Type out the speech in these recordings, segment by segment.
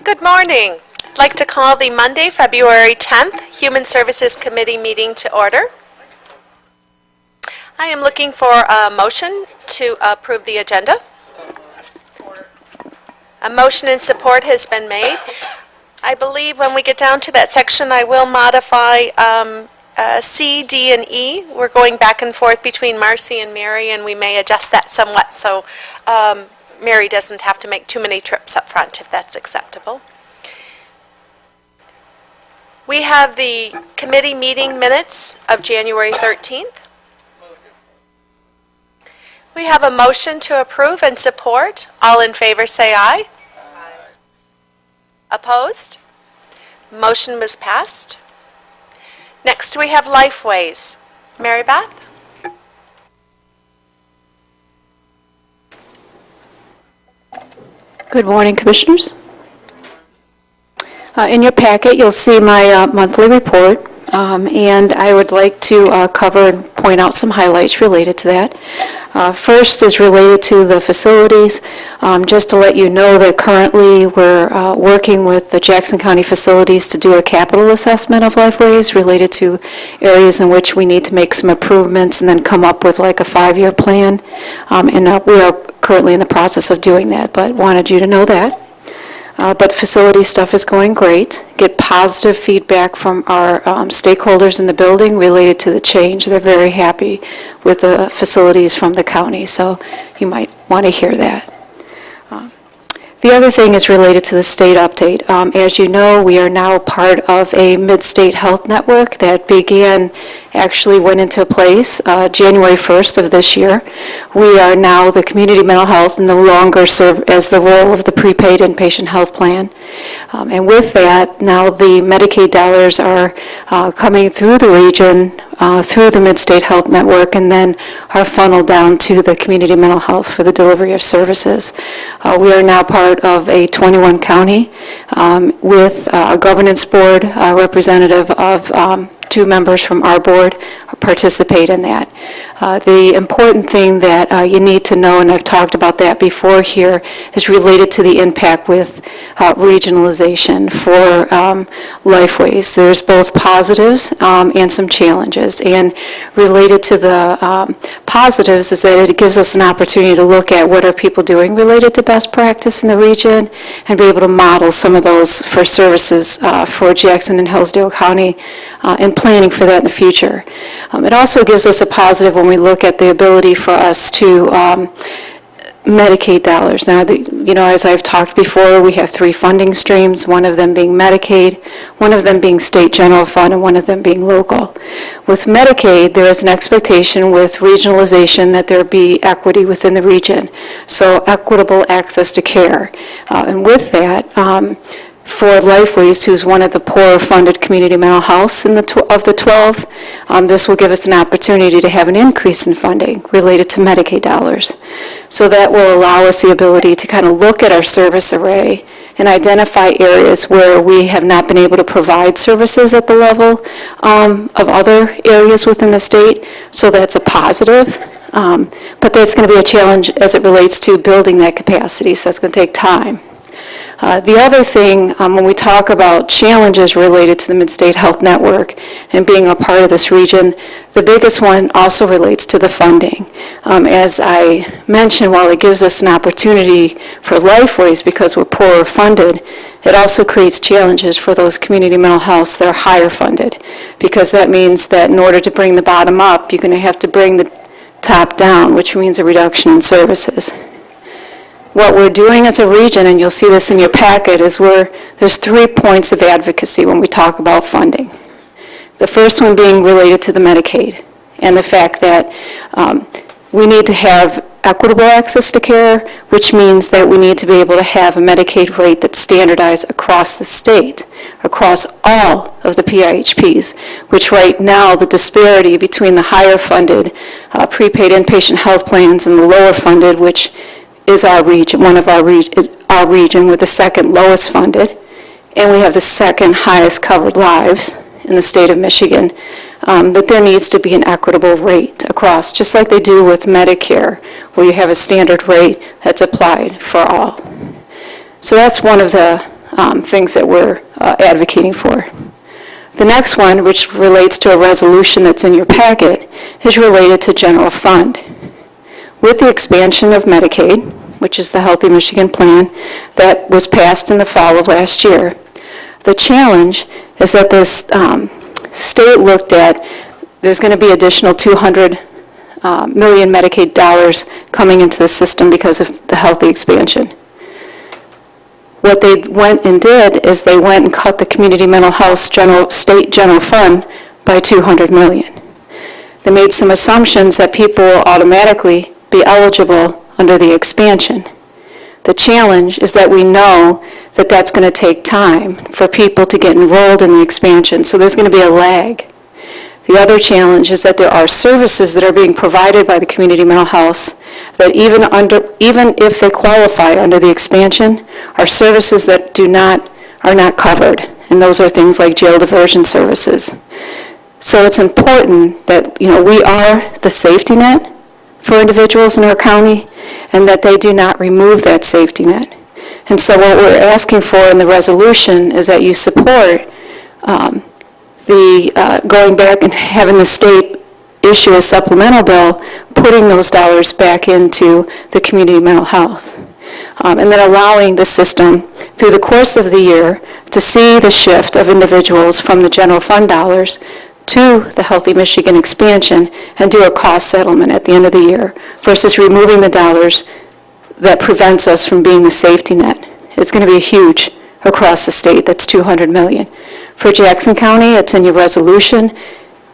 Good morning. I'd like to call the Monday, February 10th Human Services Committee meeting to order. I am looking for a motion to approve the agenda. A motion and support has been made. I believe when we get down to that section, I will modify C, D, and E. We're going back and forth between Marcy and Mary, and we may adjust that somewhat so Mary doesn't have to make too many trips up front, if that's acceptable. We have the committee meeting minutes of January 13th. We have a motion to approve and support. All in favor say aye. Aye. Opposed? Motion was passed. Next we have Lifeways. Mary Beth? Good morning, Commissioners. In your packet, you'll see my monthly report, and I would like to cover and point out some highlights related to that. First is related to the facilities. Just to let you know that currently we're working with the Jackson County facilities to do a capital assessment of Lifeways related to areas in which we need to make some improvements and then come up with like a 5-year plan. And we are currently in the process of doing that, but wanted you to know that. But the facility stuff is going great. Get positive feedback from our stakeholders in the building related to the change. They're very happy with the facilities from the county, so you might want to hear that. The other thing is related to the state update. As you know, we are now part of a mid-state health network that actually went into place January 1st of this year. We are now the community mental health and no longer serve as the role of the prepaid inpatient health plan. And with that, now the Medicaid dollars are coming through the region, through the Mid-State Health Network, and then are funneled down to the community mental health for the delivery of services. We are now part of a 21 county with a governance board representative of 2 members from our board participate in that. The important thing that you need to know, and I've talked about that before here, is related to the impact with regionalization for Lifeways. There's both positives and some challenges. And related to the positives is that it gives us an opportunity to look at what are people doing related to best practice in the region and be able to model some of those for services for Jackson and Hillsdale County and planning for that in the future. It also gives us a positive when we look at the ability for us to Medicaid dollars. Now, as I've talked before, we have 3 funding streams, one of them being Medicaid, one of them being state general fund, and one of them being local. With Medicaid, there is an expectation with regionalization that there be equity within the region, so equitable access to care. And with that, for Lifeways, who's one of the poorer funded community mental healths of the 12, this will give us an opportunity to have an increase in funding related to Medicaid dollars. So that will allow us the ability to kind of look at our service array and identify areas where we have not been able to provide services at the level of other areas within the state. So that's a positive. But that's going to be a challenge as it relates to building that capacity, so it's going to take time. The other thing, when we talk about challenges related to the Mid-State Health Network and being a part of this region, the biggest one also relates to the funding. As I mentioned, while it gives us an opportunity for Lifeways because we're poorer funded, it also creates challenges for those community mental healths that are higher funded, because that means that in order to bring the bottom up, you're going to have to bring the top down, which means a reduction in services. What we're doing as a region, and you'll see this in your packet, is there's 3 points of advocacy when we talk about funding. The first one being related to the Medicaid and the fact that we need to have equitable access to care, which means that we need to be able to have a Medicaid rate that's standardized across the state, across all of the PIHPs, which right now the disparity between the higher funded prepaid inpatient health plans and the lower funded, which is our region, is our region with the second lowest funded, and we have the second highest covered lives in the state of Michigan, that there needs to be an equitable rate across, just like they do with Medicare, where you have a standard rate that's applied for all. So that's one of the things that we're advocating for. The next one, which relates to a resolution that's in your packet, is related to general fund. With the expansion of Medicaid, which is the Healthy Michigan Plan that was passed in the fall of last year, the challenge is that this state looked at, there's going to be additional 200 million Medicaid dollars coming into the system because of the healthy expansion. What they went and did is they went and cut the community mental health state general fund by 200 million. They made some assumptions that people will automatically be eligible under the expansion. The challenge is that we know that that's going to take time for people to get enrolled in the expansion, so there's going to be a lag. The other challenge is that there are services that are being provided by the community mental health that even if they qualify under the expansion, are services that are not covered, and those are things like jail diversion services. So it's important that, we are the safety net for individuals in our county, and that they do not remove that safety net. And so what we're asking for in the resolution is that you support going back and having the state issue a supplemental bill, putting those dollars back into the community mental health. And then allowing the system through the course of the year to see the shift of individuals from the general fund dollars to the Healthy Michigan expansion and do a cost settlement at the end of the year versus removing the dollars that prevents us from being the safety net. It's going to be huge across the state. That's 200 million. For Jackson County, it's in your resolution.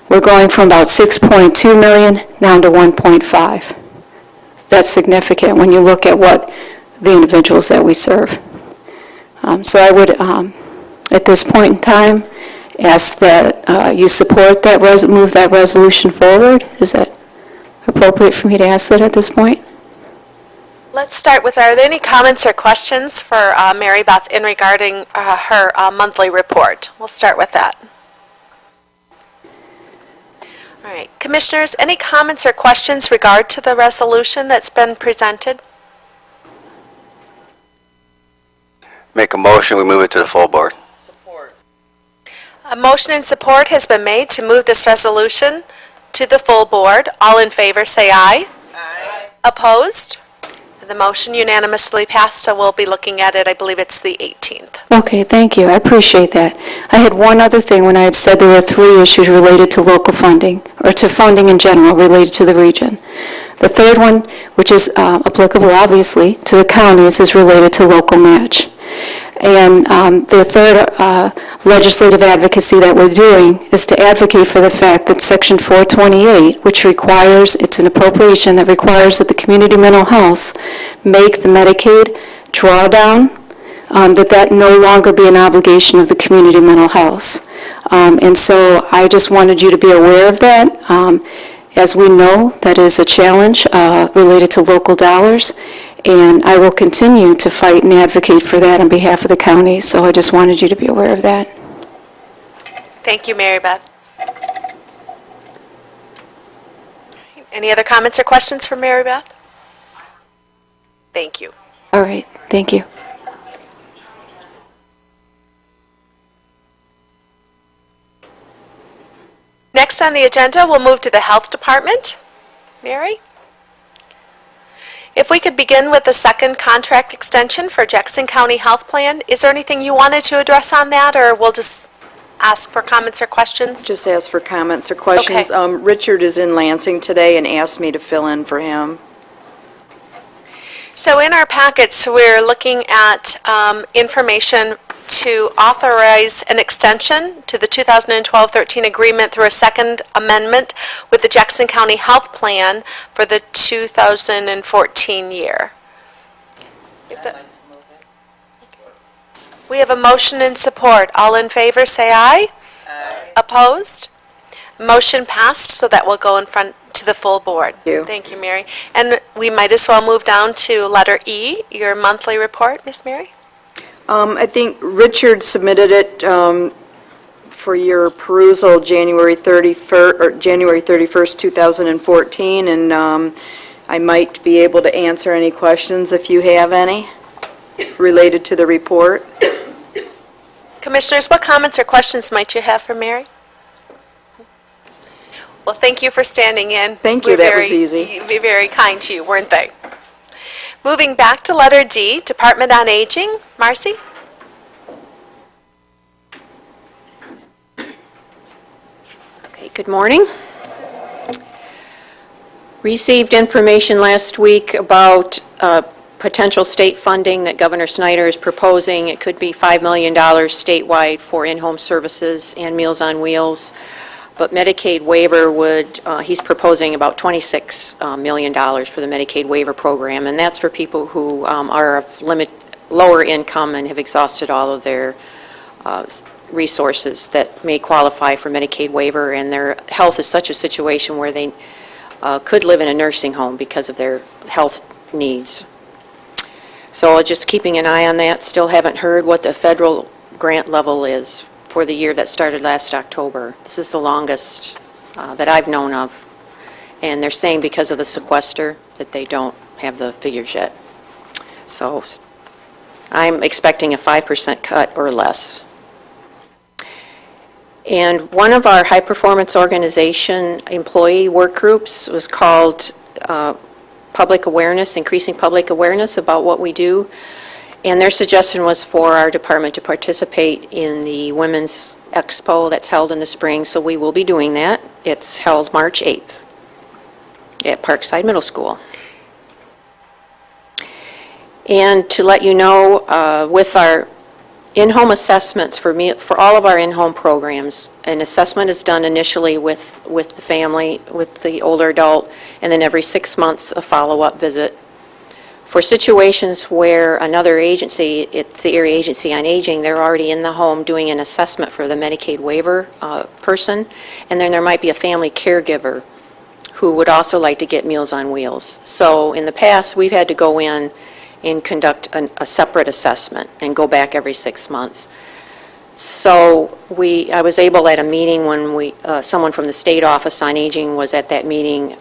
We're going from about 6.2 million down to 1.5. That's significant when you look at what the individuals that we serve. So I would, at this point in time, ask that you support that, move that resolution forward. Is that appropriate for me to ask that at this point? Let's start with, are there any comments or questions for Mary Beth in regarding her monthly report? We'll start with that. All right, commissioners, any comments or questions regard to the resolution that's been presented? Make a motion, we move it to the full board. A motion and support has been made to move this resolution to the full board. All in favor say aye. Aye. Opposed? The motion unanimously passed, so we'll be looking at it, I believe it's the 18th. Okay, thank you. I appreciate that. I had one other thing when I had said there were 3 issues related to local funding, or to funding in general related to the region. The third one, which is applicable obviously to the counties, is related to local match. And the third legislative advocacy that we're doing is to advocate for the fact that Section 428, which requires, it's an appropriation that requires that the community mental health make the Medicaid drawdown, that no longer be an obligation of the community mental health. And so I just wanted you to be aware of that. As we know, that is a challenge related to local dollars. And I will continue to fight and advocate for that on behalf of the county, so I just wanted you to be aware of that. Thank you, Mary Beth. Any other comments or questions for Mary Beth? Thank you. All right, thank you. Next on the agenda, we'll move to the Health Department. Mary? If we could begin with the second contract extension for Jackson County Health Plan, is there anything you wanted to address on that, or we'll just ask for comments or questions? Just ask for comments or questions. Okay. Richard is in Lansing today and asked me to fill in for him. So in our packets, we're looking at information to authorize an extension to the 2012-13 agreement through a second amendment with the Jackson County Health Plan for the 2014 year. We have a motion and support. All in favor, say aye. Aye. Opposed? Motion passed, so that will go in front to the full board. Thank you. Thank you, Mary. And we might as well move down to letter E, your monthly report, Miss Mary. I think Richard submitted it for your perusal January 31st, 2014, and I might be able to answer any questions if you have any related to the report. Commissioners, what comments or questions might you have for Mary? Well, thank you for standing in. Thank you, that was easy. Very kind to you, weren't they? Moving back to letter D, Department on Aging. Marcy? Okay, good morning. Received information last week about potential state funding that Governor Snyder is proposing. It could be $5 million statewide for in-home services and Meals on Wheels. But Medicaid waiver would, he's proposing about $26 million for the Medicaid waiver program, and that's for people who are of lower income and have exhausted all of their resources that may qualify for Medicaid waiver, and their health is such a situation where they could live in a nursing home because of their health needs. So just keeping an eye on that. Still haven't heard what the federal grant level is for the year that started last October. This is the longest that I've known of. And they're saying because of the sequester that they don't have the figures yet. So I'm expecting a 5% cut or less. And one of our high-performance organization employee work groups was called Public Awareness, Increasing Public Awareness about what we do. And their suggestion was for our department to participate in the Women's Expo that's held in the spring, so we will be doing that. It's held March 8th at Parkside Middle School. And to let you know, with our in-home assessments for all of our in-home programs, an assessment is done initially with the family, with the older adult, and then every 6 months a follow-up visit. For situations where another agency, it's the Area Agency on Aging, they're already in the home doing an assessment for the Medicaid waiver person, and then there might be a family caregiver who would also like to get Meals on Wheels. So in the past, we've had to go in and conduct a separate assessment and go back every 6 months. So I was able at a meeting when someone from the State Office on Aging was at that meeting,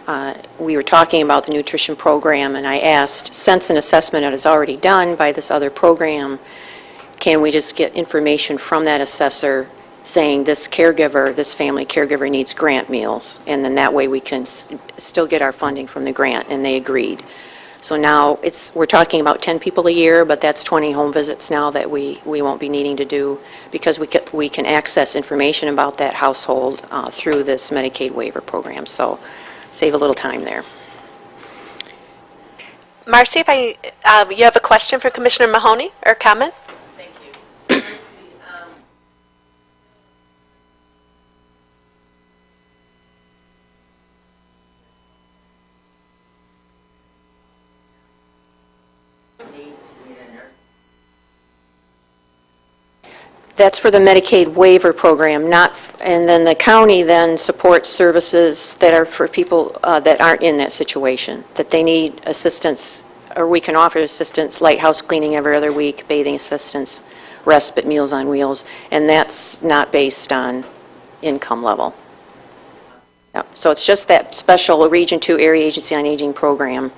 we were talking about the nutrition program, and I asked, since an assessment is already done by this other program, can we just get information from that assessor saying this caregiver, this family caregiver needs grant meals, and then that way we can still get our funding from the grant, and they agreed. So now we're talking about 10 people a year, but that's 20 home visits now that we won't be needing to do because we can access information about that household through this Medicaid waiver program. So save a little time there. Marcy, you have a question for Commissioner Mahoney or comment? Thank you. That's for the Medicaid waiver program, and then the county then supports services that are for people that aren't in that situation, that they need assistance, or we can offer assistance, light house cleaning every other week, bathing assistance, respite, Meals on Wheels, and that's not based on income level. Yep. So it's just that special Region 2 Area Agency on Aging program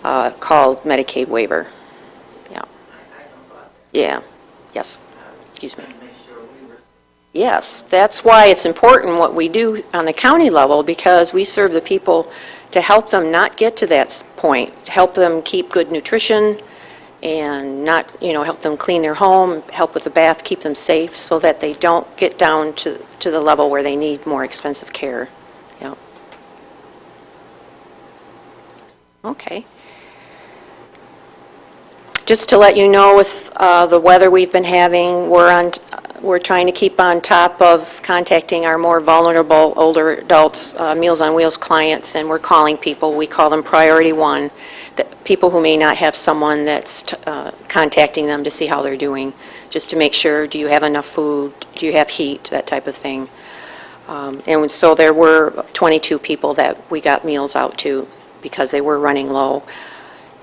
called Medicaid waiver. Yeah. Yeah. Yes. Excuse me. Yes, that's why it's important what we do on the county level, because we serve the people to help them not get to that point, to help them keep good nutrition and not, help them clean their home, help with the bath, keep them safe so that they don't get down to the level where they need more expensive care. Yeah. Okay. Just to let you know, with the weather we've been having, we're trying to keep on top of contacting our more vulnerable older adults, Meals on Wheels clients, and we're calling people. We call them Priority 1, people who may not have someone that's contacting them to see how they're doing, just to make sure, do you have enough food, do you have heat, that type of thing. And so there were 22 people that we got meals out to because they were running low.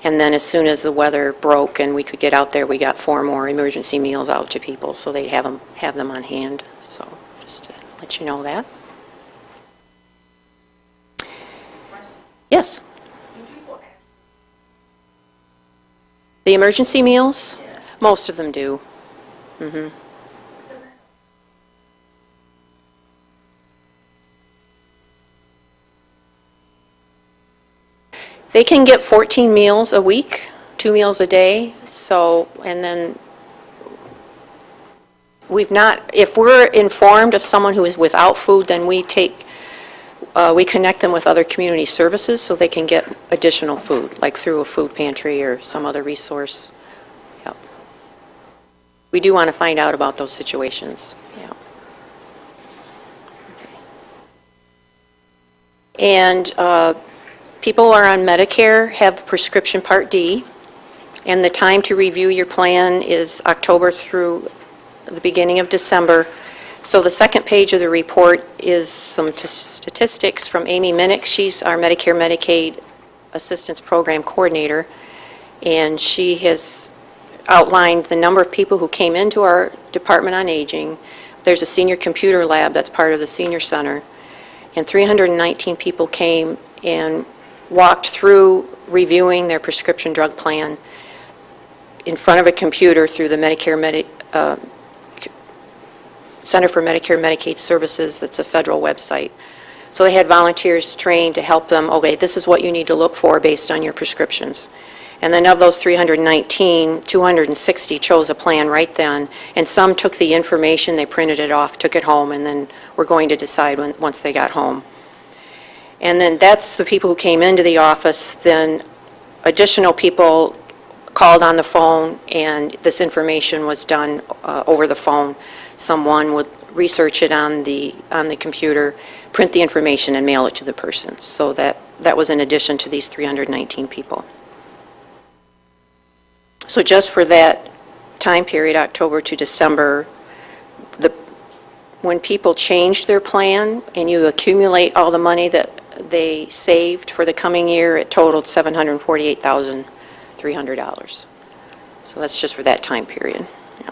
And then as soon as the weather broke and we could get out there, we got 4 more emergency meals out to people, so they'd have them on hand. So just to let you know that. Yes? The emergency meals? Most of them do. They can get 14 meals a week, 2 meals a day, so, and then we've not, if we're informed of someone who is without food, then we connect them with other community services so they can get additional food, like through a food pantry or some other resource. Yep. We do want to find out about those situations. Yeah. And people are on Medicare have prescription Part D, and the time to review your plan is October through the beginning of December. So the second page of the report is some statistics from Amy Minnick. She's our Medicare Medicaid Assistance Program Coordinator, and she has outlined the number of people who came into our Department on Aging. There's a senior computer lab that's part of the senior center, and 319 people came and walked through reviewing their prescription drug plan in front of a computer through the Center for Medicare and Medicaid Services. That's a federal website. So they had volunteers trained to help them, okay, this is what you need to look for based on your prescriptions. And then of those 319, 260 chose a plan right then, and some took the information, they printed it off, took it home, and then were going to decide once they got home. And then that's the people who came into the office. Then additional people called on the phone, and this information was done over the phone. Someone would research it on the computer, print the information, and mail it to the person. So that was in addition to these 319 people. So just for that time period, October to December, when people changed their plan and you accumulate all the money that they saved for the coming year, it totaled $748,300. So that's just for that time period. Yeah.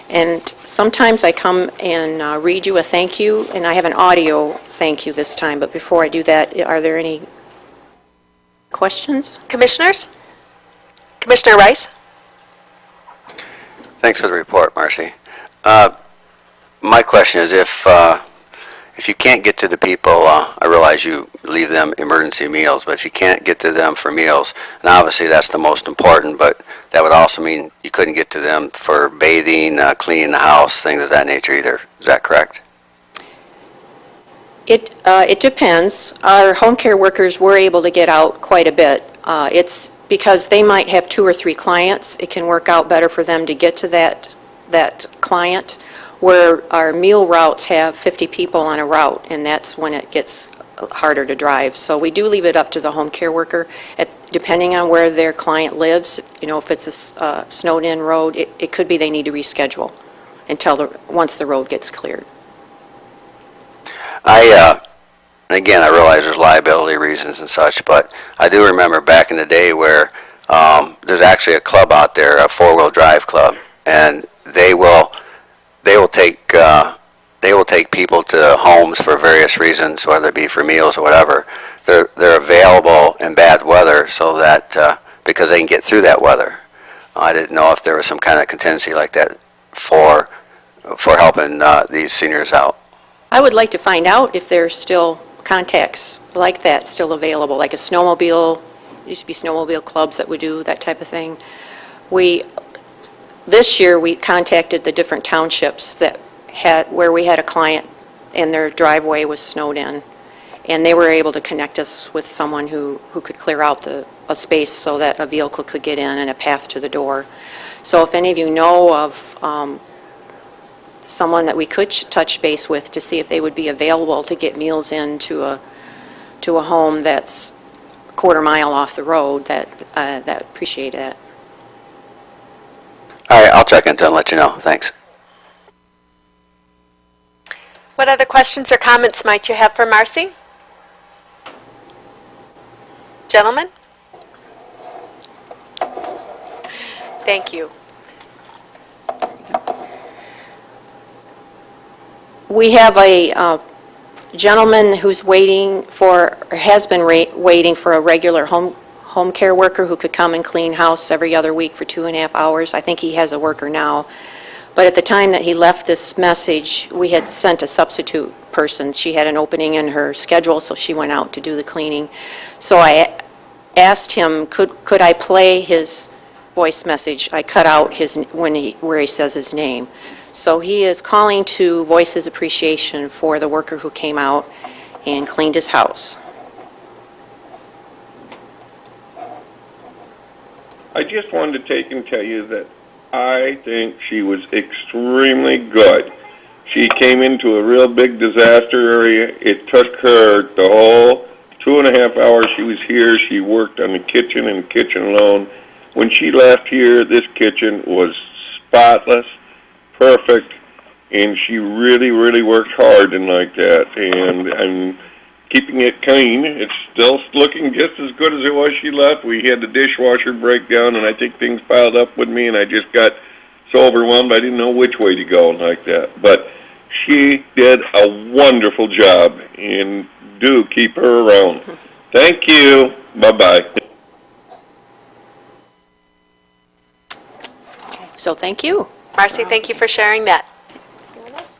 And sometimes I come and read you a thank you, and I have an audio thank you this time, but before I do that, are there any questions? Commissioners? Commissioner Rice? Thanks for the report, Marcy. My question is, if you can't get to the people, I realize you leave them emergency meals, but if you can't get to them for meals, and obviously that's the most important, but that would also mean you couldn't get to them for bathing, cleaning the house, things of that nature either. Is that correct? It depends. Our home care workers were able to get out quite a bit. It's because they might have 2 or 3 clients. It can work out better for them to get to that client, where our meal routes have 50 people on a route, and that's when it gets harder to drive. So we do leave it up to the home care worker, depending on where their client lives. You know, if it's a snowed-in road, it could be they need to reschedule once the road gets cleared. Again, I realize there's liability reasons and such, but I do remember back in the day where there's actually a club out there, a 4-wheel drive club, and they will take people to homes for various reasons, whether it be for meals or whatever. They're available in bad weather so that because they can get through that weather. I didn't know if there was some kind of contingency like that for helping these seniors out. I would like to find out if there's still contacts like that still available, like a snowmobile. Used to be snowmobile clubs that would do that type of thing. This year we contacted the different townships where we had a client and their driveway was snowed in, and they were able to connect us with someone who could clear out a space so that a vehicle could get in and a path to the door. So if any of you know of someone that we could touch base with to see if they would be available to get meals into a home that's a quarter-mile off the road, that appreciate that. All right, I'll check into it and let you know. Thanks. What other questions or comments might you have for Marcy? Gentlemen? Thank you. We have a gentleman who's has been waiting for a regular home care worker who could come and clean house every other week for 2.5 hours. I think he has a worker now. But at the time that he left this message, we had sent a substitute person. She had an opening in her schedule, so she went out to do the cleaning. So I asked him, could I play his voice message? I cut out where he says his name. So he is calling to voice his appreciation for the worker who came out and cleaned his house. I just wanted to take and tell you that I think she was extremely good. She came into a real big disaster area. It took her the whole 2.5 hours she was here. She worked on the kitchen and kitchen alone. When she left here, this kitchen was spotless, perfect, and she really, really worked hard and like that. And I'm keeping it clean. It's still looking just as good as it was she left. We had the dishwasher break down, and I think things piled up with me, and I just got so overwhelmed I didn't know which way to go and like that. But she did a wonderful job, and do keep her around. Thank you. Bye-bye. So thank you. Marcy, thank you for sharing that. Anyone else?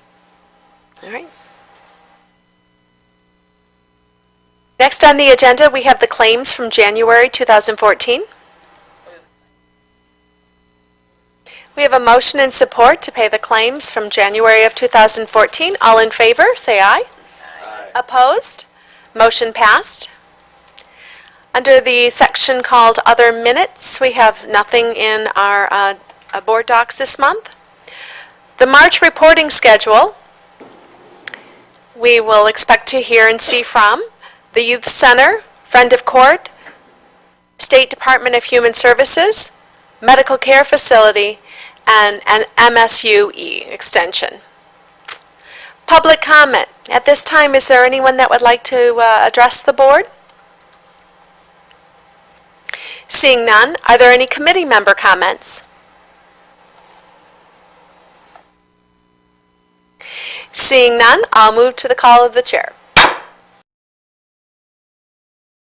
All right. Next on the agenda, we have the claims from January 2014. We have a motion and support to pay the claims from January of 2014. All in favor, say aye. Aye. Opposed? Motion passed. Under the section called Other Minutes, we have nothing in our board docs this month. The March reporting schedule, we will expect to hear and see from the Youth Center, Friend of Court, State Department of Human Services, Medical Care Facility, and an MSUE extension. Public comment. At this time, is there anyone that would like to address the board? Seeing none, are there any committee member comments? Seeing none, I'll move to the call of the chair.